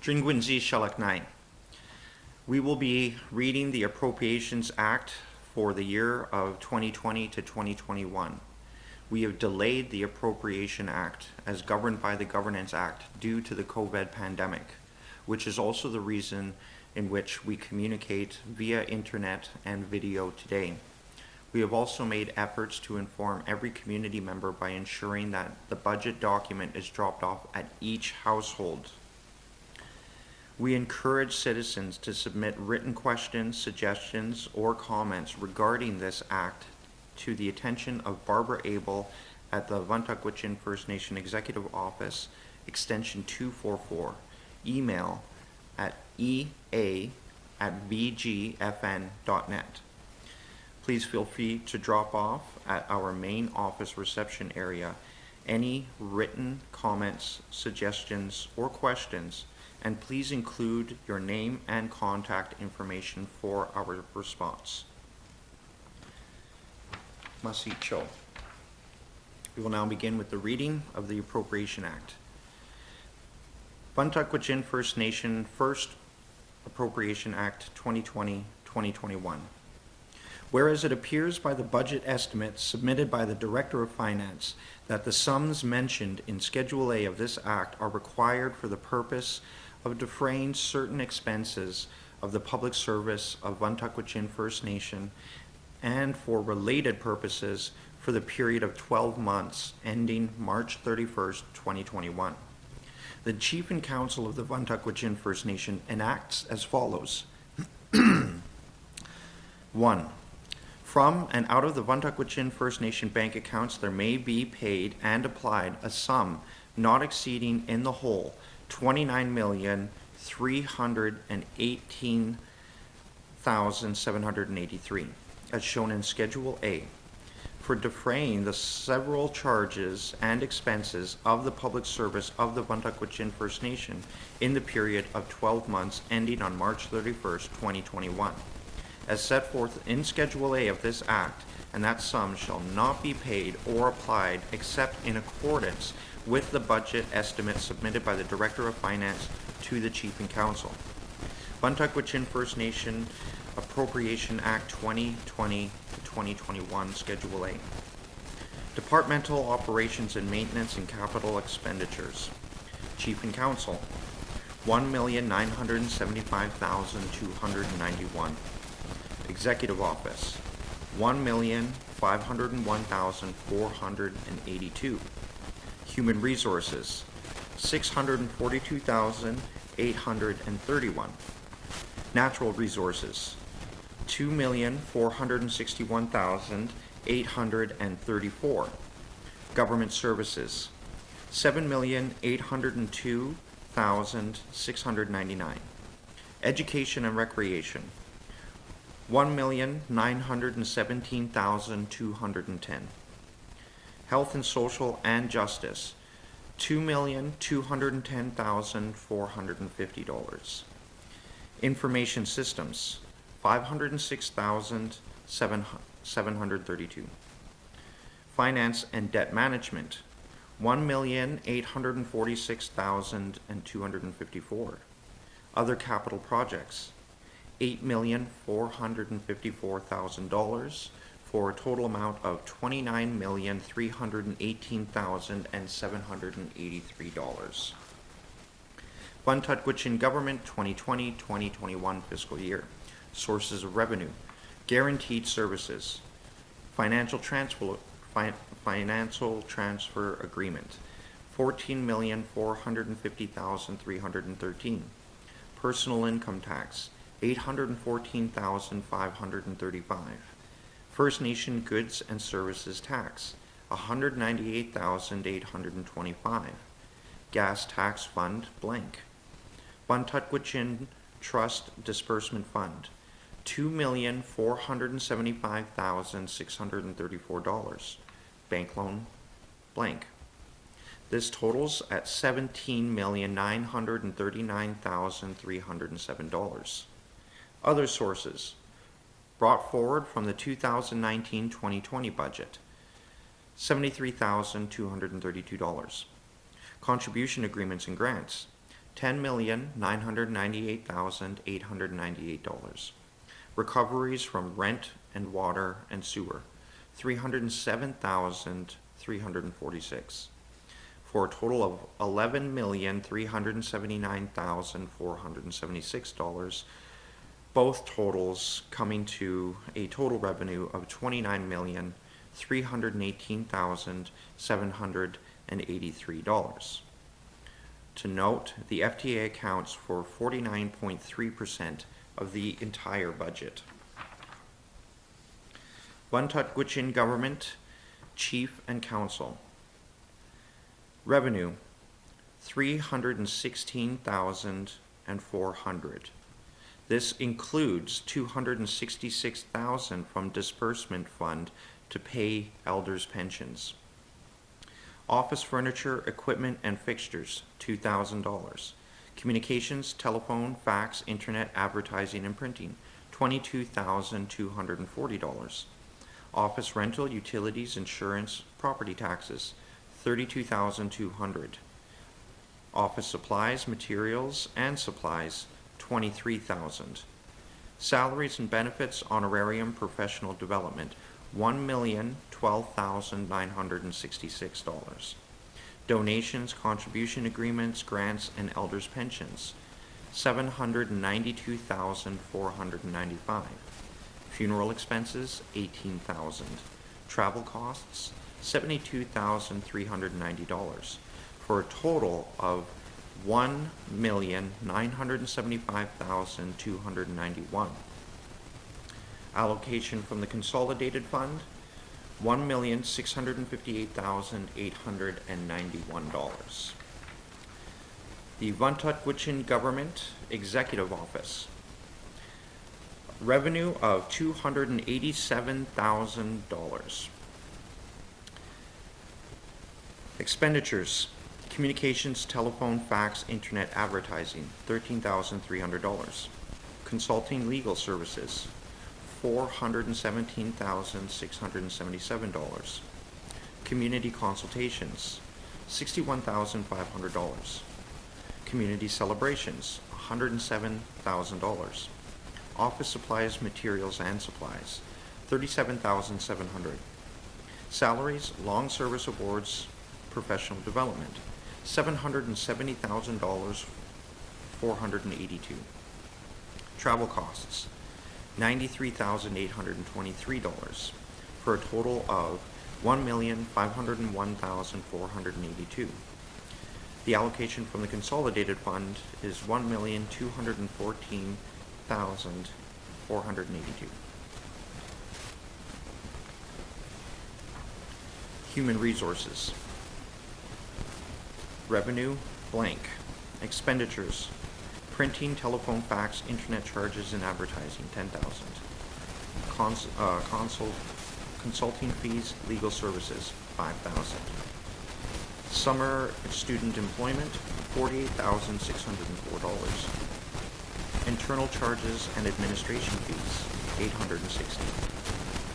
Dringwinzi Shalaknai. We will be reading the Appropriations Act for the year of 2020 to 2021. We have delayed the Appropriation Act as governed by the Governance Act due to the COVID pandemic, which is also the reason in which we communicate via internet and video today. We have also made efforts to inform every community member by ensuring that the budget document is dropped off at each household. We encourage citizens to submit written questions, suggestions, or comments regarding this act to the attention of Barbara Abel at the Vantakwichin First Nation Executive Office, extension 244, email at ea@vgfn.net. Please feel free to drop off at our main office reception area any written comments, suggestions, or questions, and please include your name and contact information for our response. Masi Cho. We will now begin with the reading of the Appropriation Act. Vantakwichin First Nation First Appropriation Act 2020-2021. Whereas it appears by the budget estimates submitted by the Director of Finance that the sums mentioned in Schedule A of this Act are required for the purpose of defraying certain expenses of the public service of Vantakwichin First Nation and for related purposes for the period of 12 months ending March 31st, 2021. The Chief and Council of the Vantakwichin First Nation enacts as follows. 1. From and out of the Vantakwichin First Nation bank accounts there may be paid and applied a sum not exceeding in the whole $29,318,783, as shown in Schedule A, for defraying the several charges and expenses of the public service of the Vantakwichin First Nation in the period of 12 months ending on March 31st, 2021. As set forth in Schedule A of this Act, and that sum shall not be paid or applied except in accordance with the budget estimate submitted by the Director of Finance to the Chief and Council. Vantakwichin First Nation Appropriation Act 2020-2021, Schedule A. Departmental Operations and Maintenance and Capital Expenditures. Chief and Council, $1,975,291. Executive Office, $1,501,482. Human Resources, $642,831. Natural Resources, $2,461,834. Government Services, $7,802,699. Education and Recreation, $1,917,210. Health and Social and Justice, $2,210,450. Information Systems, $506,732. Finance and Debt Management, $1,846,254. Other capital projects, $8,454,000 for a total amount of $29,318,783. Vantakwichin Government 2020-2021 fiscal year. Sources of revenue: guaranteed services, financial transfer agreement, $14,450,313. Personal income tax, $814,535. First Nation goods and services tax, $198,825. Gas tax fund blank. Vantakwichin Trust Disbursement Fund, $2,475,634. Bank loan blank. This totals at $17,939,307. Other sources brought forward from the 2019-2020 budget, $73,232. Contribution agreements and grants, $10,998,898. Recoveries from rent and water and sewer, $307,346. For a total of $11,379,476, both totals coming to a total revenue of $29,318,783. To note, the FTA accounts for 49.3% of the entire budget. Vantat-Gwich'in Government, Chief and Council. Revenue, $316,400. This includes $266,000 from disbursement fund to pay elders' pensions. Office furniture, equipment, and fixtures, $2,000. Communications, telephone, fax, internet, advertising, and printing, $22,240. Office rental, utilities, insurance, property taxes, $32,200. Office supplies, materials, and supplies, $23,000. Salaries and benefits, honorarium, professional development, $1,012,966. Donations, contribution agreements, grants, and elders' pensions, $792,495. Funeral expenses, $18,000. Travel costs, $72,390, for a total of $1,975,291. Allocation from the consolidated fund, $1,658,891. The Vantat-Gwich'in Government Executive Office. Revenue of $287,000. Expenditures: communications, telephone, fax, internet, advertising, $13,300. Consulting legal services, $417,677. Community consultations, $61,500. Community celebrations, $107,000. Office supplies, materials, and supplies, $37,700. Salaries, long service awards, professional development, $770,000, $482. Travel costs, $93,823, for a total of $1,501,482. The allocation from the consolidated fund is $1,214,482. Human resources. Revenue, blank. Expenditures: printing, telephone, fax, internet charges, and advertising, $10,000. Consulting fees, legal services, $5,000. Summer student employment, $48,604. Internal charges and administration fees, $860.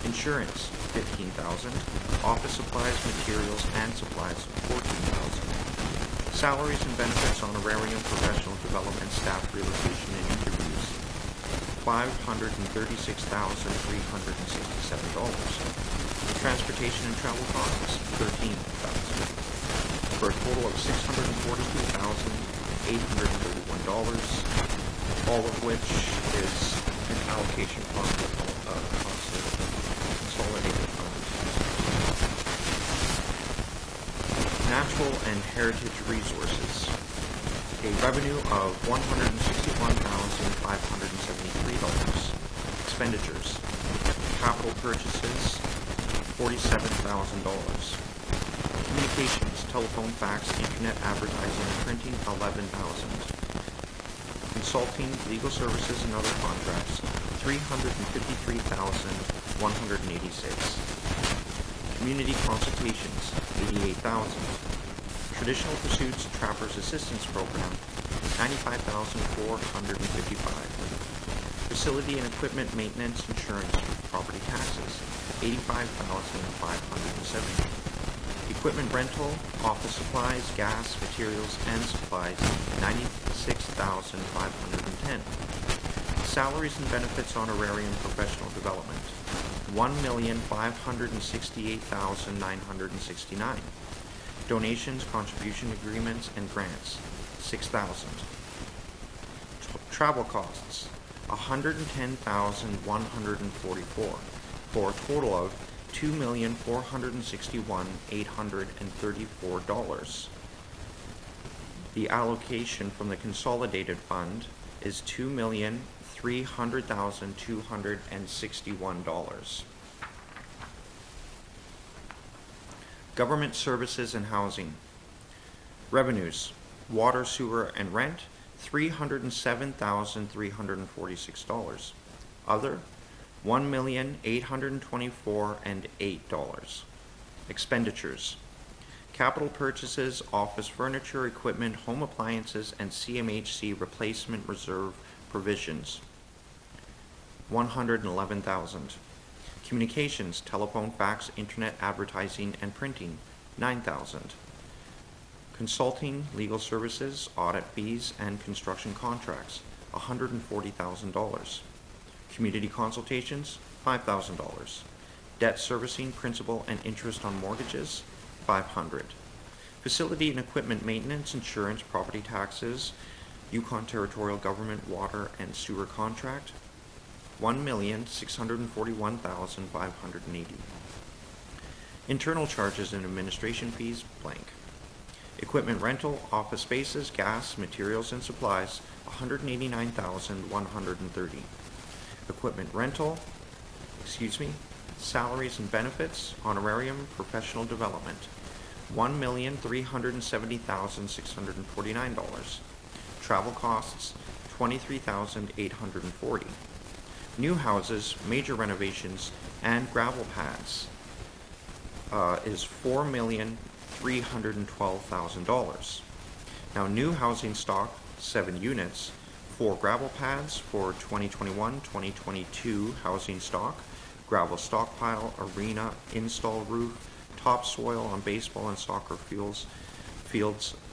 Insurance, $15,000. Office supplies, materials, and supplies, $14,000. Salaries and benefits, honorarium, professional development, staff relocation, and interviews, $536,367. Transportation and travel costs, $13,000. For a total of $642,831, all of which is an allocation from the consolidated fund. Natural and heritage resources. A revenue of $161,573. Expenditures: capital purchases, $47,000. Communications, telephone, fax, internet, advertising, and printing, $11,000. Consulting, legal services, and other contracts, $353,186. Community consultations, $88,000. Traditional Pursuits Trappers Assistance Program, $95,455. Facility and equipment maintenance, insurance, property taxes, $85,570. Equipment rental, office supplies, gas, materials, and supplies, $96,510. Salaries and benefits, honorarium, professional development, $1,568,969. Donations, contribution agreements, and grants, $6,000. Travel costs, $110,144, for a total of $2,461,834. The allocation from the consolidated fund is $2,300,261. Government services and housing. Revenues, water, sewer, and rent, $307,346. Other, $1,824,008. Expenditures, capital purchases, office furniture, equipment, home appliances, and CMHC replacement reserve provisions, $111,000. Communications, telephone, fax, internet, advertising, and printing, $9,000. Consulting, legal services, audit fees, and construction contracts, $140,000. Community consultations, $5,000. Debt servicing, principal, and interest on mortgages, $500. Facility and equipment maintenance, insurance, property taxes, Yukon Territorial Government water and sewer contract, $1,641,580. Internal charges and administration fees, blank. Equipment rental, office spaces, gas, materials, and supplies, $189,130. Equipment rental, salaries and benefits, honorarium, professional development, $1,370,649. Travel costs, $23,840. New houses, major renovations, and gravel pads is $4,312,000. Now, new housing stock, 7 units. 4 gravel pads for 2021-2022 housing stock, gravel stockpile, arena, install roof, topsoil on baseball and soccer fields,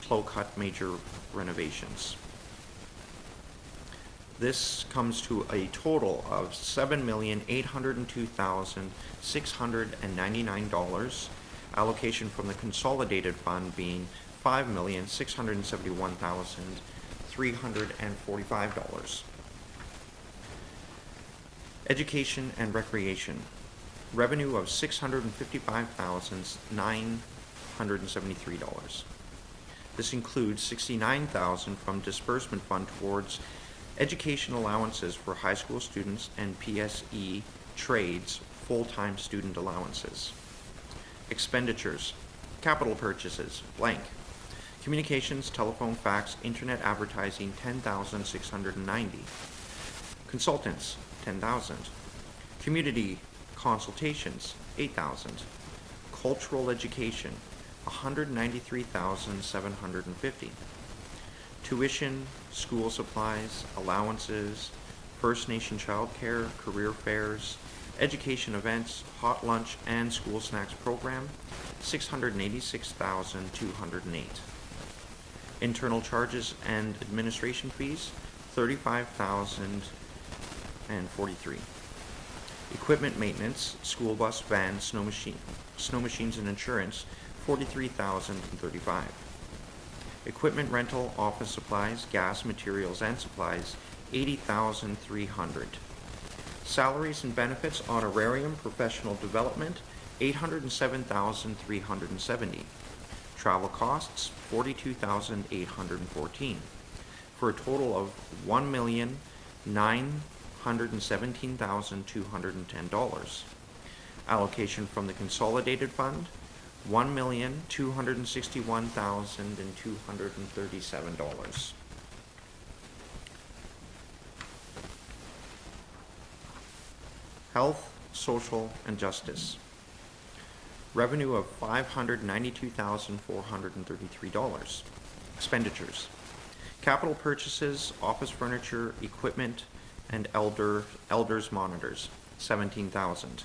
flow cut, major renovations. This comes to a total of $7,802,699. Allocation from the consolidated fund being $5,671,345. Education and recreation. Revenue of $655,973. This includes $69,000 from disbursement fund towards education allowances for high school students and PSE trades full-time student allowances. Expenditures, capital purchases, blank. Communications, telephone, fax, internet advertising, $10,690. Consultants, $10,000. Community consultations, $8,000. Cultural education, $193,750. Tuition, school supplies, allowances, First Nation childcare, career fairs, education events, hot lunch, and school snacks program, $686,208. Internal charges and administration fees, $35,043. Equipment maintenance, school bus, van, snow machines, and insurance, $43,035. Equipment rental, office supplies, gas, materials, and supplies, $80,300. Salaries and benefits, honorarium, professional development, $807,370. Travel costs, $42,814, for a total of $1,917,210. Allocation from the consolidated fund, $1,261,237. Health, social, and justice. Revenue of $592,433. Expenditures, capital purchases, office furniture, equipment, and elders monitors, $17,000.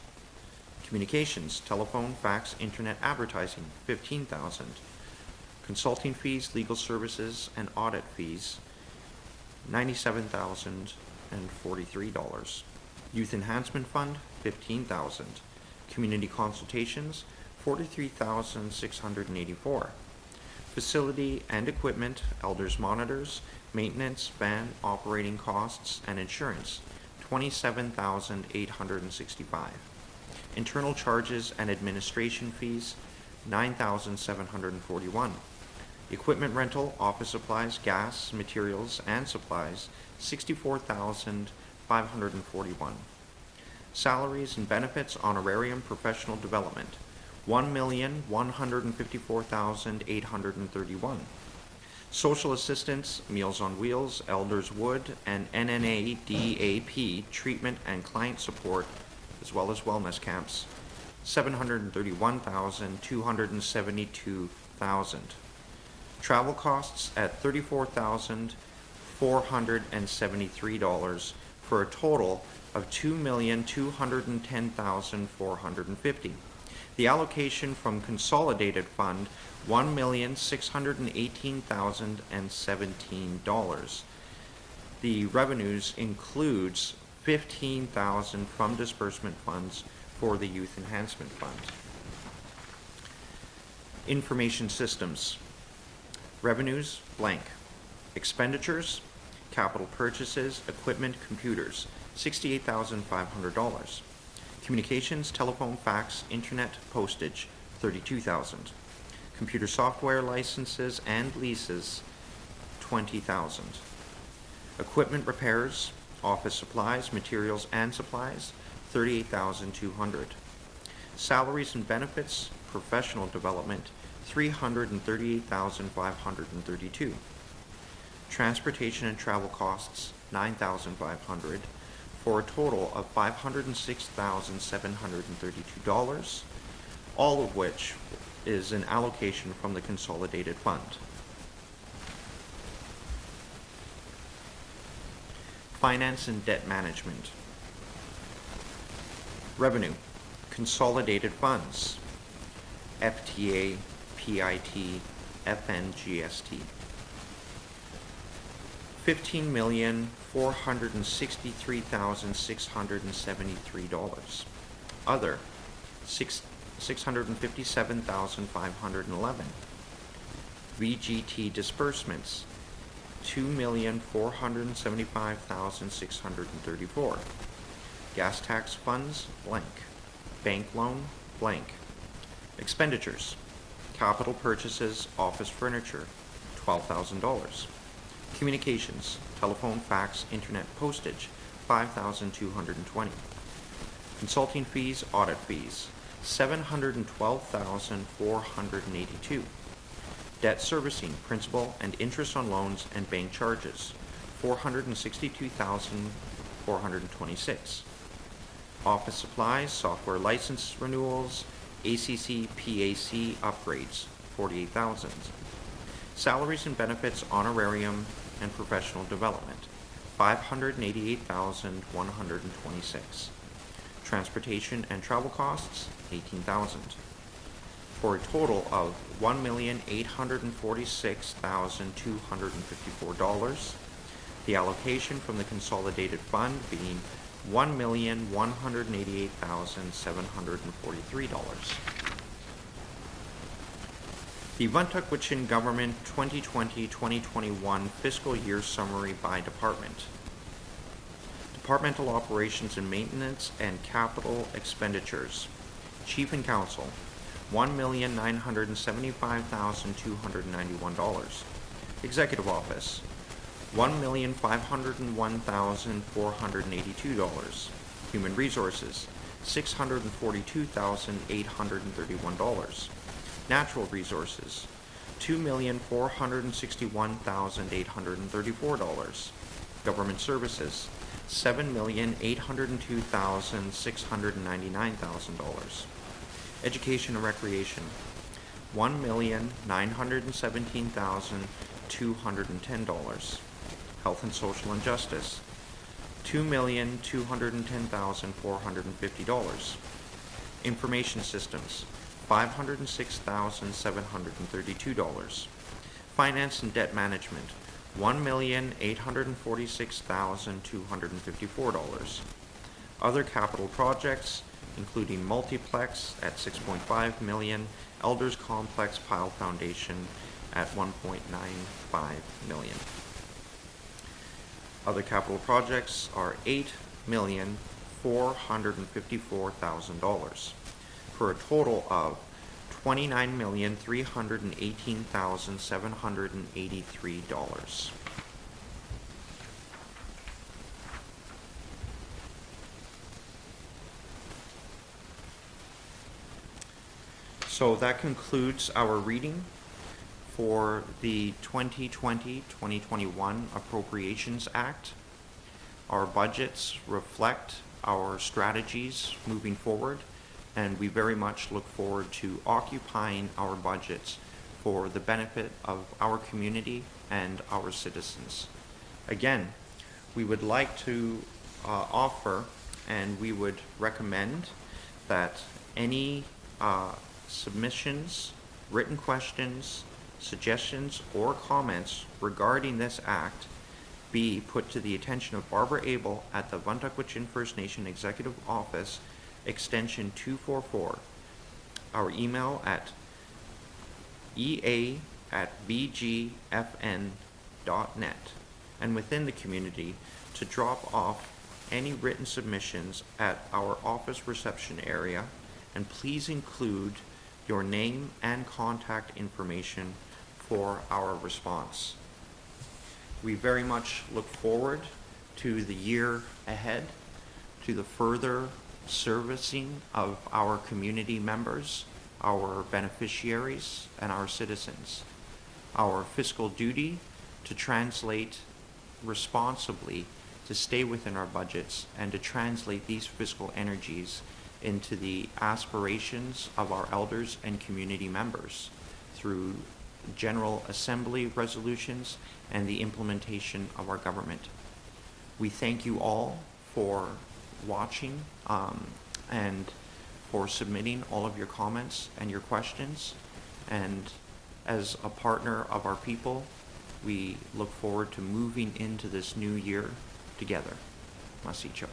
Communications, telephone, fax, internet advertising, $15,000. Consulting fees, legal services, and audit fees, $97,043. Youth Enhancement Fund, $15,000. Community consultations, $43,684. Facility and equipment, elders monitors, maintenance, van operating costs, and insurance, $27,865. Internal charges and administration fees, $9,741. Equipment rental, office supplies, gas, materials, and supplies, $64,541. Salaries and benefits, honorarium, professional development, $1,154,831. Social assistance, Meals on Wheels, Elders Wood, and NNA DAP treatment and client support, as well as wellness camps, $731,272. Travel costs at $34,473 for a total of $2,210,450. The allocation from Consolidated Fund, $1,618,017. The revenues includes $15,000 from disbursement funds for the Youth Enhancement Fund. Information systems. Revenues, blank. Expenditures, capital purchases, equipment, computers, $68,500. Communications, telephone, fax, internet, postage, $32,000. Computer software licenses and leases, $20,000. Equipment repairs, office supplies, materials, and supplies, $38,200. Salaries and benefits, professional development, $338,532. Transportation and travel costs, $9,500, for a total of $506,732, all of which is an allocation from the Consolidated Fund. Finance and debt management. Revenue, Consolidated Funds, FTA, PIT, FNGST. $15,463,673. Other, $657,511. VGT disbursements, $2,475,634. Gas tax funds, blank. Bank loan, blank. Expenditures, capital purchases, office furniture, $12,000. Communications, telephone, fax, internet, postage, $5,220. Consulting fees, audit fees, $712,482. Debt servicing, principal and interest on loans and bank charges, $462,426. Office supplies, software license renewals, ACC, PAC upgrades, $48,000. Salaries and benefits, honorarium, and professional development, $588,126. Transportation and travel costs, $18,000. For a total of $1,846,254. The allocation from the Consolidated Fund being $1,188,743. The Vuntagwitchin Government 2020-2021 Fiscal Year Summary by Department. Departmental Operations and Maintenance and Capital Expenditures. Chief and Counsel, $1,975,291. Executive Office, $1,501,482. Human Resources, $642,831. Natural Resources, $2,461,834. Government Services, $7,802,699,000. Education and Recreation, $1,917,210. Health and Social Injustice, $2,210,450. Information Systems, $506,732. Finance and Debt Management, $1,846,254. Other capital projects, including Multiplex at $6.5 million, Elders Complex Pile Foundation at $1.95 million. Other capital projects are $8,454,000 for a total of $29,318,783. So that concludes our reading for the 2020-2021 Appropriations Act. Our budgets reflect our strategies moving forward, and we very much look forward to occupying our budgets for the benefit of our community and our citizens. Again, we would like to offer, and we would recommend that any submissions, written questions, suggestions, or comments regarding this act be put to the attention of Barbara Abel at the Vuntagwitchin First Nation Executive Office, extension 244. Our email at ea@bgfn.net, and within the community to drop off any written submissions at our office reception area, and please include your name and contact information for our response. We very much look forward to the year ahead, to the further servicing of our community members, our beneficiaries, and our citizens. Our fiscal duty to translate responsibly, to stay within our budgets, and to translate these fiscal energies into the aspirations of our elders and community members through General Assembly resolutions and the implementation of our government. We thank you all for watching and for submitting all of your comments and your questions. And as a partner of our people, we look forward to moving into this new year together. Masicho.